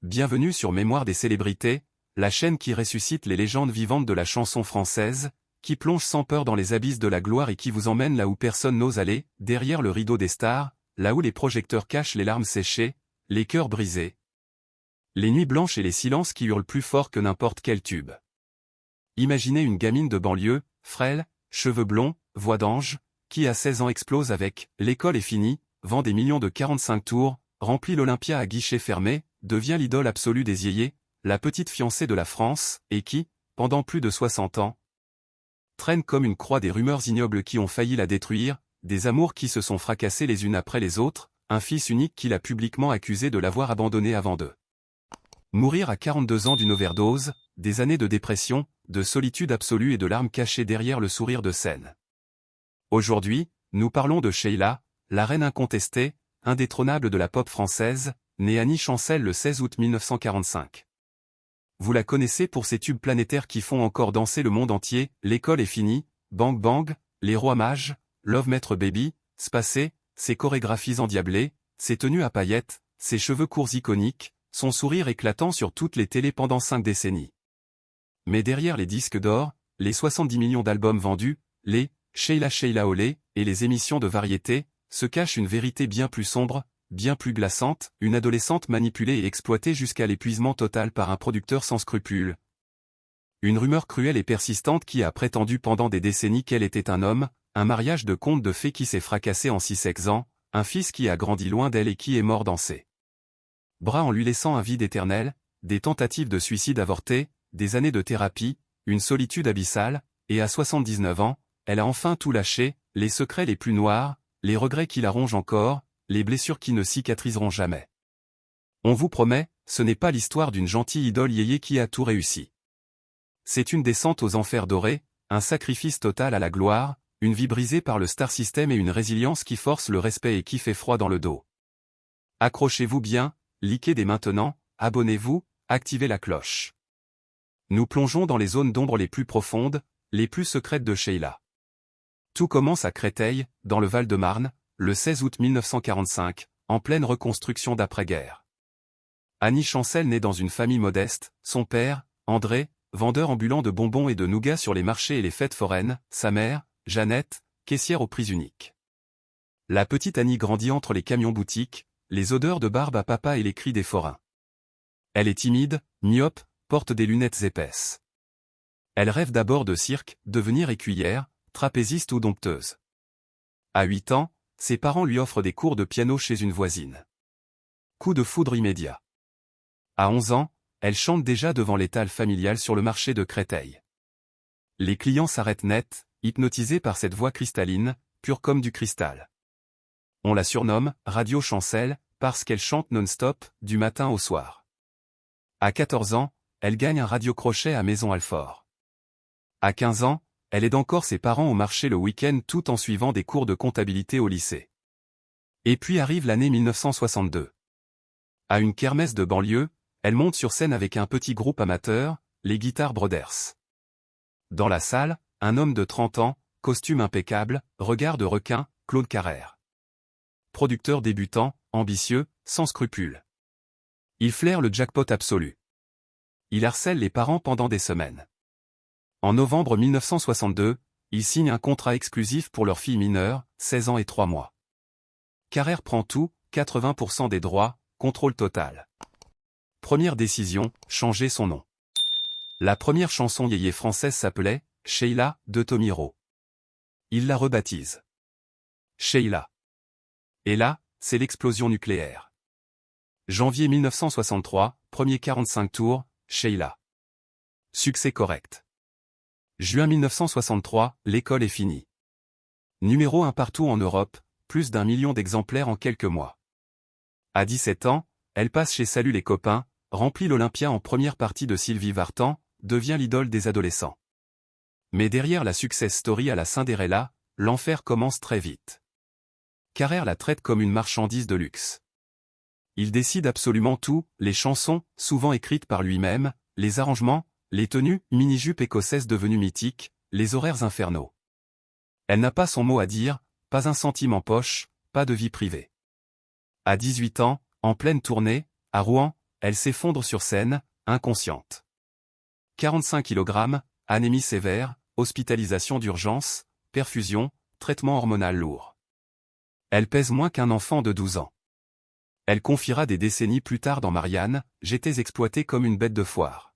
bienvenue sur Mémoire des célébrités, la chaîne qui ressuscite les légendes vivantes de la chanson française, qui plonge sans peur dans les abysses de la gloire et qui vous emmène là où personne n'ose aller, derrière le rideau des stars, là où les projecteurs cachent les larmes séchées, les cœurs brisés. Les nuits blanches et les silences qui hurlent plus fort que n'importe quel tube. Imaginez une gamine de banlieue, frêle, cheveux blonds, voix d'ange, qui à 16 ans explose avec « L'école est finie », vend des millions de 45 tours, remplit l'Olympia à guichet fermé, devient l'idole absolue des yéyés, la petite fiancée de la France, et qui, pendant plus de 60 ans, traîne comme une croix des rumeurs ignobles qui ont failli la détruire, des amours qui se sont fracassés les unes après les autres, un fils unique qu'il a publiquement accusé de l'avoir abandonné avant de mourir à 42 ans d'une overdose, des années de dépression, de solitude absolue et de larmes cachées derrière le sourire de scène. Aujourd'hui, nous parlons de Sheila, la reine incontestée, indétrônable de la pop française, née Annie Chancel le 16 août 1945. Vous la connaissez pour ses tubes planétaires qui font encore danser le monde entier, L'école est finie, Bang Bang, Les Rois Mages, Love Maître Baby, Spacé, ses chorégraphies endiablées, ses tenues à paillettes, ses cheveux courts iconiques, son sourire éclatant sur toutes les télés pendant 5 décennies. Mais derrière les disques d'or, les 70 millions d'albums vendus, les Sheila Sheila Olé et les émissions de variété, se cache une vérité bien plus sombre, bien plus glaçante, une adolescente manipulée et exploitée jusqu'à l'épuisement total par un producteur sans scrupules. Une rumeur cruelle et persistante qui a prétendu pendant des décennies qu'elle était un homme, un mariage de conte de fées qui s'est fracassé en 6 ans, un fils qui a grandi loin d'elle et qui est mort dans ses bras en lui laissant un vide éternel, des tentatives de suicide avortées, des années de thérapie, une solitude abyssale, et à 79 ans, elle a enfin tout lâché, les secrets les plus noirs, les regrets qui la rongent encore, les blessures qui ne cicatriseront jamais. On vous promet, ce n'est pas l'histoire d'une gentille idole yéyé qui a tout réussi. C'est une descente aux enfers dorés, un sacrifice total à la gloire, une vie brisée par le star system et une résilience qui force le respect et qui fait froid dans le dos. Accrochez-vous bien, likez dès maintenant, abonnez-vous, activez la cloche. Nous plongeons dans les zones d'ombre les plus profondes, les plus secrètes de Sheila. Tout commence à Créteil, dans le Val-de-Marne, le 16 août 1945, en pleine reconstruction d'après-guerre. Annie Chancel naît dans une famille modeste, son père, André, vendeur ambulant de bonbons et de nougats sur les marchés et les fêtes foraines, sa mère, Jeannette, caissière aux prix uniques. La petite Annie grandit entre les camions-boutiques, les odeurs de barbe à papa et les cris des forains. Elle est timide, myope, porte des lunettes épaisses. Elle rêve d'abord de cirque, devenir écuyère, trapéziste ou dompteuse. À 8 ans, ses parents lui offrent des cours de piano chez une voisine. Coup de foudre immédiat. À 11 ans, elle chante déjà devant l'étal familial sur le marché de Créteil. Les clients s'arrêtent net, hypnotisés par cette voix cristalline, pure comme du cristal. On la surnomme « Radio Chancel » parce qu'elle chante non-stop, du matin au soir. À 14 ans, elle gagne un radio-crochet à Maison-Alfort. À 15 ans, elle aide encore ses parents au marché le week-end tout en suivant des cours de comptabilité au lycée. Et puis arrive l'année 1962. À une kermesse de banlieue, elle monte sur scène avec un petit groupe amateur, les Guitar Brothers. Dans la salle, un homme de 30 ans, costume impeccable, regard de requin, Claude Carrère. Producteur débutant, ambitieux, sans scrupules. Il flaire le jackpot absolu. Il harcèle les parents pendant des semaines. En novembre 1962, il signe un contrat exclusif pour leur fille mineure, 16 ans et 3 mois. Carrère prend tout, 80% des droits, contrôle total. Première décision, changer son nom. La première chanson yéyé française s'appelait « Sheila » de Tomiro. Il la rebaptise Sheila. Et là, c'est l'explosion nucléaire. Janvier 1963, premier 45 tours, Sheila. Succès correct. Juin 1963, l'école est finie. Numéro 1 partout en Europe, plus d'1 million d'exemplaires en quelques mois. À 17 ans, elle passe chez Salut les copains, remplit l'Olympia en première partie de Sylvie Vartan, devient l'idole des adolescents. Mais derrière la success story à la Cinderella, l'enfer commence très vite. Carrère la traite comme une marchandise de luxe. Il décide absolument tout, les chansons, souvent écrites par lui-même, les arrangements, les tenues, mini-jupes écossaises devenues mythiques, les horaires infernaux. Elle n'a pas son mot à dire, pas un centime en poche, pas de vie privée. À 18 ans, en pleine tournée, à Rouen, elle s'effondre sur scène, inconsciente. 45 kg, anémie sévère, hospitalisation d'urgence, perfusion, traitement hormonal lourd. Elle pèse moins qu'un enfant de 12 ans. Elle confiera des décennies plus tard dans Marianne, « J'étais exploitée comme une bête de foire.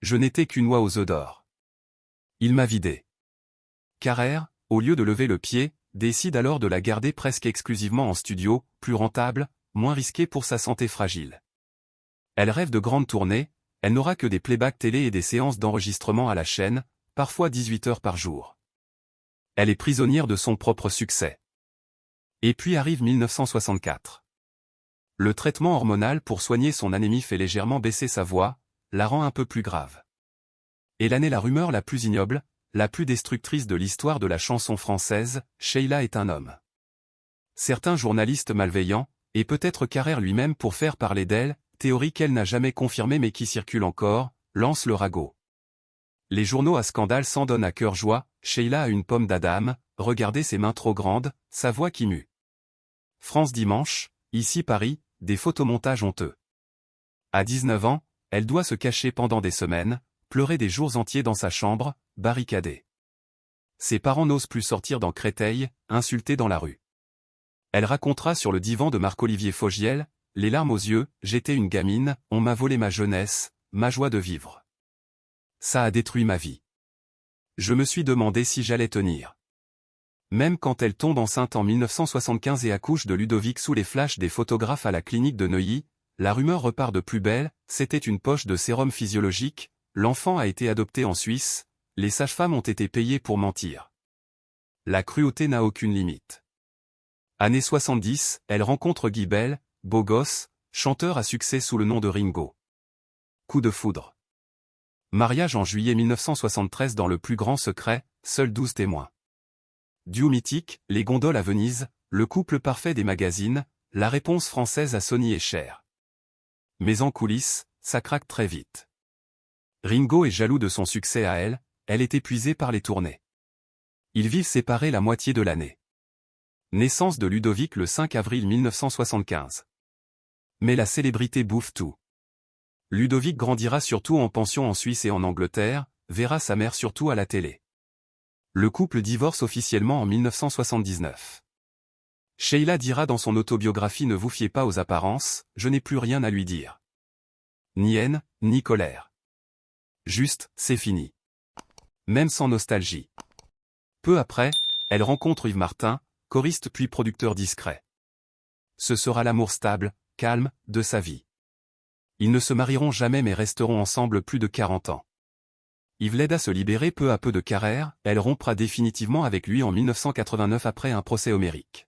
Je n'étais qu'une oie aux œufs d'or. Il m'a vidé. » Carrère, au lieu de lever le pied, décide alors de la garder presque exclusivement en studio, plus rentable, moins risqué pour sa santé fragile. Elle rêve de grandes tournées, elle n'aura que des playbacks télé et des séances d'enregistrement à la chaîne, parfois 18 heures par jour. Elle est prisonnière de son propre succès. Et puis arrive 1964. Le traitement hormonal pour soigner son anémie fait légèrement baisser sa voix, la rend un peu plus grave. Et l'année la rumeur la plus ignoble, la plus destructrice de l'histoire de la chanson française, Sheila est un homme. Certains journalistes malveillants, et peut-être Carrère lui-même pour faire parler d'elle, théorie qu'elle n'a jamais confirmée mais qui circule encore, lancent le ragot. Les journaux à scandale s'en donnent à cœur joie, Sheila a une pomme d'Adam, regardez ses mains trop grandes, sa voix qui mue. France Dimanche, ici Paris, des photomontages honteux. À 19 ans, elle doit se cacher pendant des semaines, pleurer des jours entiers dans sa chambre, barricadée. Ses parents n'osent plus sortir dans Créteil, insultés dans la rue. Elle racontera sur le divan de Marc-Olivier Fogiel, les larmes aux yeux, « J'étais une gamine, on m'a volé ma jeunesse, ma joie de vivre. Ça a détruit ma vie. Je me suis demandé si j'allais tenir. » Même quand elle tombe enceinte en 1975 et accouche de Ludovic sous les flashs des photographes à la clinique de Neuilly, la rumeur repart de plus belle, c'était une poche de sérum physiologique, l'enfant a été adopté en Suisse, les sages-femmes ont été payées pour mentir. La cruauté n'a aucune limite. Années 70, elle rencontre Guy Bell, beau gosse, chanteur à succès sous le nom de Ringo. Coup de foudre. Mariage en juillet 1973 dans le plus grand secret, seuls 12 témoins. Duo mythique, les gondoles à Venise, le couple parfait des magazines, la réponse française à Sony est chère. Mais en coulisses, ça craque très vite. Ringo est jaloux de son succès à elle, elle est épuisée par les tournées. Ils vivent séparés la moitié de l'année. Naissance de Ludovic le 5 avril 1975. Mais la célébrité bouffe tout. Ludovic grandira surtout en pension en Suisse et en Angleterre, verra sa mère surtout à la télé. Le couple divorce officiellement en 1979. Sheila dira dans son autobiographie « Ne vous fiez pas aux apparences, je n'ai plus rien à lui dire. Ni haine, ni colère. Juste, c'est fini. » Même sans nostalgie. Peu après, elle rencontre Yves Martin, choriste puis producteur discret. Ce sera l'amour stable, calme, de sa vie. Ils ne se marieront jamais mais resteront ensemble plus de 40 ans. Yves l'aide à se libérer peu à peu de Carrère, elle rompra définitivement avec lui en 1989 après un procès homérique.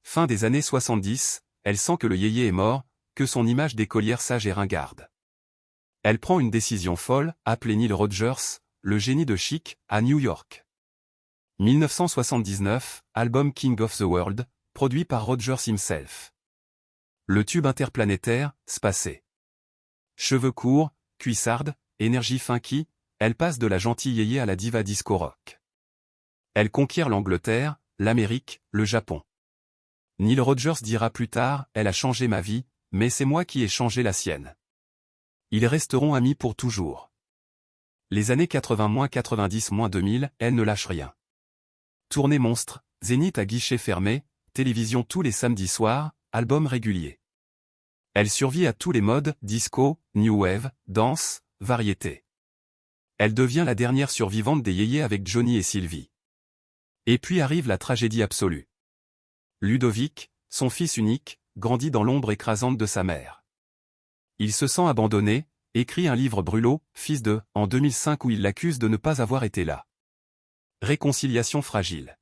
Fin des années 70, elle sent que le yéyé est mort, que son image d'écolière sage est ringarde. Elle prend une décision folle, appeler Neil Rogers, le génie de chic, à New York. 1979, album King of the World, produit par Rogers himself. Le tube interplanétaire, spacé. Cheveux courts, cuissardes, énergie funky, elle passe de la gentille yéyé à la diva disco rock. Elle conquiert l'Angleterre, l'Amérique, le Japon. Neil Rogers dira plus tard, elle a changé ma vie, mais c'est moi qui ai changé la sienne. Ils resteront amis pour toujours. Les années 80-90-2000, elle ne lâche rien. Tournée monstre, zénith à guichet fermé, télévision tous les samedis soirs, album régulier. Elle survit à tous les modes, disco, new wave, danse, variété. Elle devient la dernière survivante des yéyés avec Johnny et Sylvie. Et puis arrive la tragédie absolue. Ludovic, son fils unique, grandit dans l'ombre écrasante de sa mère. Il se sent abandonné, écrit un livre brûlot, Fils de, en 2005 où il l'accuse de ne pas avoir été là. Réconciliation fragile.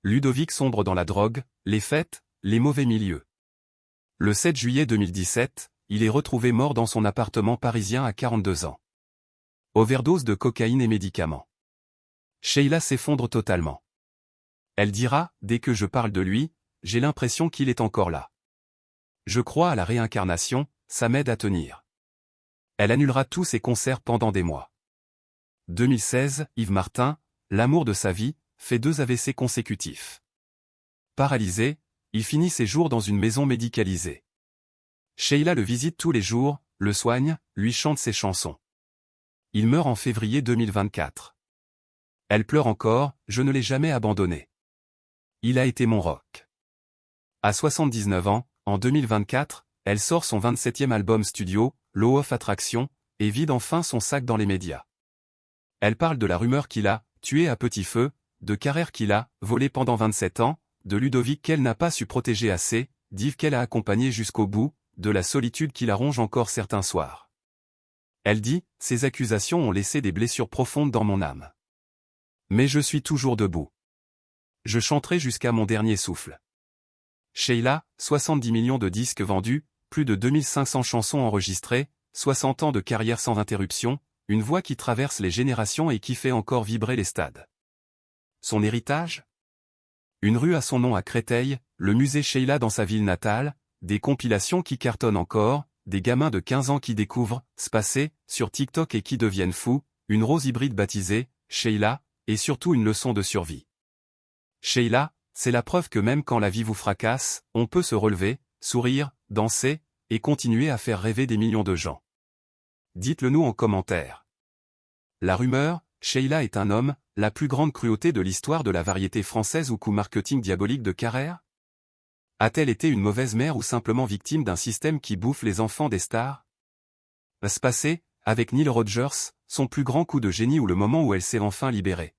Ludovic sombre dans la drogue, les fêtes, les mauvais milieux. Le 7 juillet 2017, il est retrouvé mort dans son appartement parisien à 42 ans. Overdose de cocaïne et médicaments. Sheila s'effondre totalement. Elle dira, dès que je parle de lui, j'ai l'impression qu'il est encore là. Je crois à la réincarnation, ça m'aide à tenir. Elle annulera tous ses concerts pendant des mois. 2016, Yves Martin, l'amour de sa vie, fait 2 AVC consécutifs. Paralysé, il finit ses jours dans une maison médicalisée. Sheila le visite tous les jours, le soigne, lui chante ses chansons. Il meurt en février 2024. Elle pleure encore, je ne l'ai jamais abandonné. Il a été mon rock. À 79 ans, en 2024, elle sort son 27e album studio, Law of Attraction, et vide enfin son sac dans les médias. Elle parle de la rumeur qu'il a tué à petit feu, de Carrère qu'il a volé pendant 27 ans, de Ludovic qu'elle n'a pas su protéger assez, d'Yves qu'elle a accompagné jusqu'au bout, de la solitude qui la ronge encore certains soirs. Elle dit, ces accusations ont laissé des blessures profondes dans mon âme. Mais je suis toujours debout. Je chanterai jusqu'à mon dernier souffle. Sheila, 70 millions de disques vendus, plus de 2500 chansons enregistrées, 60 ans de carrière sans interruption, une voix qui traverse les générations et qui fait encore vibrer les stades. Son héritage? Une rue à son nom à Créteil, le musée Sheila dans sa ville natale, des compilations qui cartonnent encore, des gamins de 15 ans qui découvrent Spacé sur TikTok et qui deviennent fous, une rose hybride baptisée Sheila, et surtout une leçon de survie. Sheila, c'est la preuve que même quand la vie vous fracasse, on peut se relever, sourire, danser, et continuer à faire rêver des millions de gens. Dites-le nous en commentaire. La rumeur, Sheila est un homme, la plus grande cruauté de l'histoire de la variété française ou coup marketing diabolique de Carrère? A-t-elle été une mauvaise mère ou simplement victime d'un système qui bouffe les enfants des stars? Spacé, avec Neil Rogers, son plus grand coup de génie ou le moment où elle s'est enfin libérée?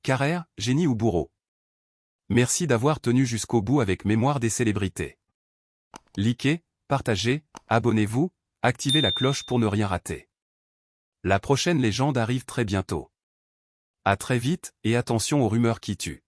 Carrère, génie ou bourreau? Merci d'avoir tenu jusqu'au bout avec Mémoire des célébrités. Likez, partagez, abonnez-vous, activez la cloche pour ne rien rater. La prochaine légende arrive très bientôt. À très vite, et attention aux rumeurs qui tuent.